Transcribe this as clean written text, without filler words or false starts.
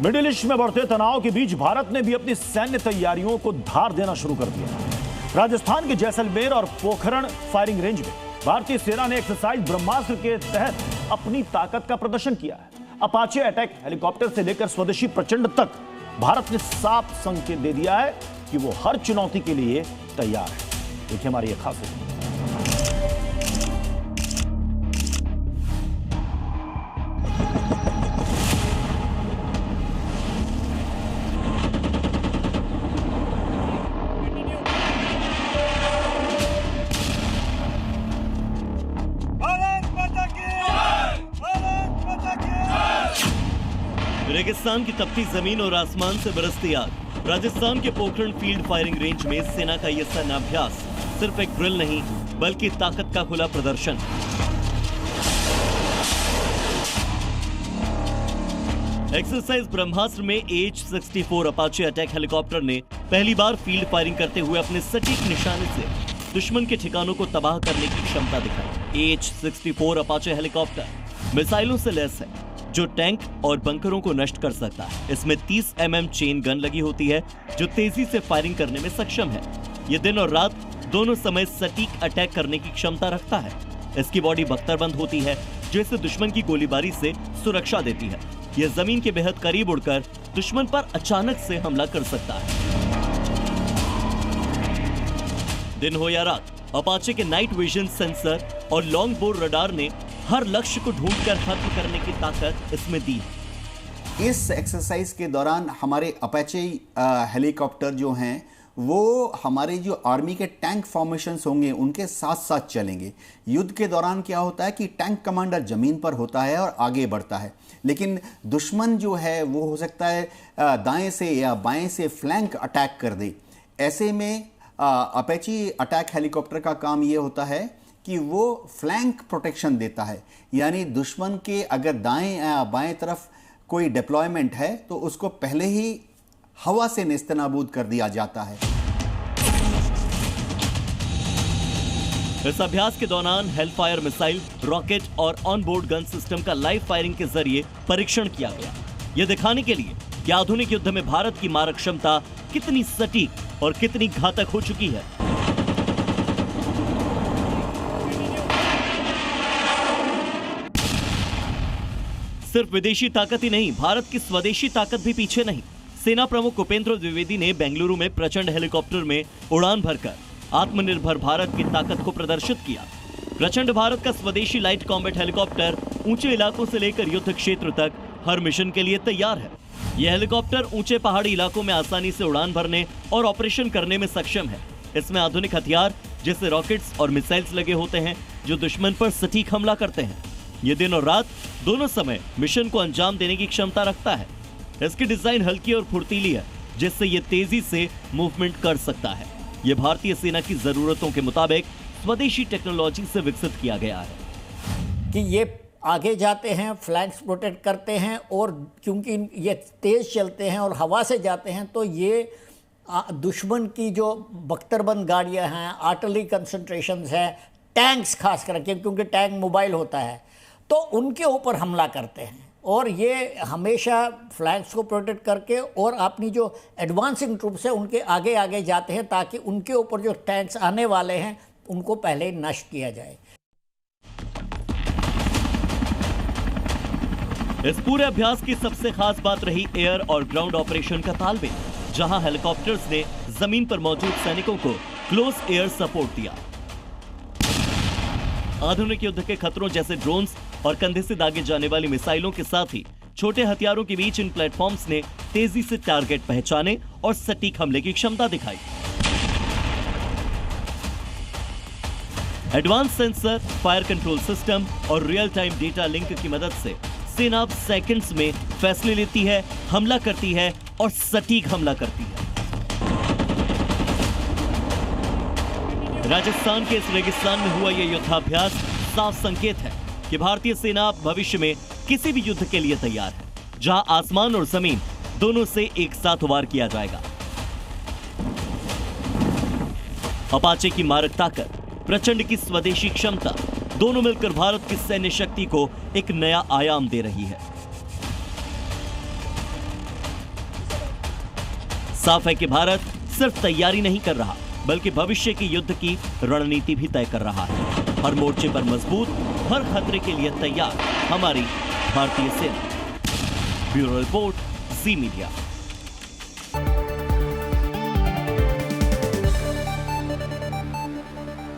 Middle east में बढ़ते तनाव के बीच भारत ने भी अपनी सैन्य तैयारियों को धार देना शुरू कर दिया। राजस्थान के जैसलमेर और पोखरण फायरिंग रेंज में भारतीय सेना ने एक्सरसाइज ब्रह्मास्त्र के तहत अपनी ताकत का प्रदर्शन किया है। अपाचे अटैक हेलीकॉप्टर से लेकर स्वदेशी प्रचंड तक भारत ने साफ संकेत दे दिया है कि वो हर चुनौती के लिए तैयार है। देखिए हमारी ये खास रिपोर्ट। रेगिस्तान की तपती जमीन और आसमान से बरसती आग। राजस्थान के पोखरण फील्ड फायरिंग रेंज में सेना का यह सैन्याभ्यास सिर्फ एक ड्रिल नहीं बल्कि ताकत का खुला प्रदर्शन। एक्सरसाइज ब्रह्मास्त्र में AH-64 अपाचे अटैक हेलीकॉप्टर ने पहली बार फील्ड फायरिंग करते हुए अपने सटीक निशाने से दुश्मन के ठिकानों को तबाह करने की क्षमता दिखाई। AH-64 अपाचे हेलीकॉप्टर मिसाइलों से लैस है जो टैंक और बंकरों को नष्ट कर सकता है। इसमें 30 mm चेन गन लगी होती है जो तेजी से फायरिंग करने में सक्षम है। ये दिन और रात दोनों समय सटीक अटैक करने की क्षमता रखता है। इसकी बॉडी बख्तरबंद होती है जो इसे दुश्मन की गोलीबारी से सुरक्षा देती है। यह जमीन के बेहद करीब उड़कर दुश्मन पर अचानक से हमला कर सकता है। दिन हो या रात, अपाचे के नाइट विजन सेंसर और लॉन्ग बोर रडार ने हर लक्ष्य को ढूंढकर खत्म करने की ताकत इसमें दी। इस एक्सरसाइज के दौरान हमारे अपाचे हेलीकॉप्टर जो हैं वो हमारे जो आर्मी के टैंक फॉर्मेशंस होंगे उनके साथ साथ चलेंगे। युद्ध के दौरान क्या होता है कि टैंक कमांडर जमीन पर होता है और आगे बढ़ता है, लेकिन दुश्मन जो है वो हो सकता है दाएं से या बाएं से फ्लैंक अटैक कर दे। ऐसे में अपाचे अटैक हेलीकॉप्टर का काम ये होता है कि वो फ्लैंक प्रोटेक्शन देता है, यानी दुश्मन के अगर दाएं या बाएं तरफ कोई डिप्लॉयमेंट है तो उसको पहले ही हवा से नेस्तनाबूद कर दिया जाता है। इस अभ्यास के दौरान हेलफायर मिसाइल, रॉकेट और ऑनबोर्ड गन सिस्टम का लाइव फायरिंग के जरिए परीक्षण किया गया। यह दिखाने के लिए कि आधुनिक युद्ध में भारत की मारक क्षमता कितनी सटीक और कितनी घातक हो चुकी है। सिर्फ विदेशी ताकत ही नहीं, भारत की स्वदेशी ताकत भी पीछे नहीं। सेना प्रमुख उपेंद्र द्विवेदी ने बेंगलुरु में प्रचंड हेलीकॉप्टर में उड़ान भरकर आत्मनिर्भर भारत की ताकत को प्रदर्शित किया। प्रचंड भारत का स्वदेशी लाइट कॉम्बैट हेलीकॉप्टर ऊंचे इलाकों से लेकर युद्ध क्षेत्र तक हर मिशन के लिए तैयार है। यह हेलीकॉप्टर ऊंचे पहाड़ी इलाकों में आसानी से उड़ान भरने और ऑपरेशन करने में सक्षम है। इसमें आधुनिक हथियार जैसे रॉकेट्स और मिसाइल्स लगे होते हैं जो दुश्मन पर सटीक हमला करते हैं। ये दिन और रात दोनों समय मिशन को अंजाम देने की क्षमता रखता है। इसकी डिजाइन हल्की और फुर्तीली है जिससे ये तेजी से मूवमेंट कर सकता है। ये भारतीय सेना की जरूरतों के मुताबिक स्वदेशी टेक्नोलॉजी से विकसित किया गया है कि ये आगे जाते हैं, फ्लैंक्स प्रोटेक्ट करते हैं और क्योंकि ये तेज चलते हैं और हवा से जाते हैं तो ये दुश्मन की जो बख्तरबंद गाड़ियां हैं, आर्टिलरी कंसंट्रेशंस हैं, टैंक्स खास करके क्योंकि टैंक मोबाइल होता है तो उनके ऊपर हमला करते हैं। और ये हमेशा फ्लैंक्स को प्रोटेक्ट करके और अपनी जो एडवांसिंग ट्रूप्स है उनके आगे आगे जाते हैं ताकि उनके ऊपर जो टैंक्स आने वाले हैं उनको पहले नष्ट किया जाए। इस पूरे अभ्यास की सबसे खास बात रही एयर और ग्राउंड ऑपरेशन का तालमेल, जहां हेलीकॉप्टर्स ने जमीन पर मौजूद सैनिकों को क्लोज एयर सपोर्ट दिया। आधुनिक युद्ध के खतरों जैसे ड्रोन्स और कंधे से दागे जाने वाली मिसाइलों के साथ ही छोटे हथियारों के बीच इन प्लेटफॉर्म्स ने तेजी से टारगेट पहचाने और सटीक हमले की क्षमता दिखाई। Advance sensor, fire control system और रियल टाइम डेटा लिंक की मदद से सेना अब सेकंड्स में फैसले लेती है, हमला करती है और सटीक हमला करती है। राजस्थान के इस रेगिस्तान में हुआ यह युद्धाभ्यास साफ संकेत है कि भारतीय सेना भविष्य में किसी भी युद्ध के लिए तैयार है, जहां आसमान और जमीन दोनों से एक साथ वार किया जाएगा। अपाचे की मारक ताकत, प्रचंड की स्वदेशी क्षमता, दोनों मिलकर भारत की सैन्य शक्ति को एक नया आयाम दे रही है। साफ है कि भारत सिर्फ तैयारी नहीं कर रहा, बल्कि भविष्य की युद्ध की रणनीति भी तय कर रहा है। हर मोर्चे पर मजबूत, हर खतरे के लिए तैयार हमारी भारतीय सेना। ब्यूरो रिपोर्ट, जी मीडिया।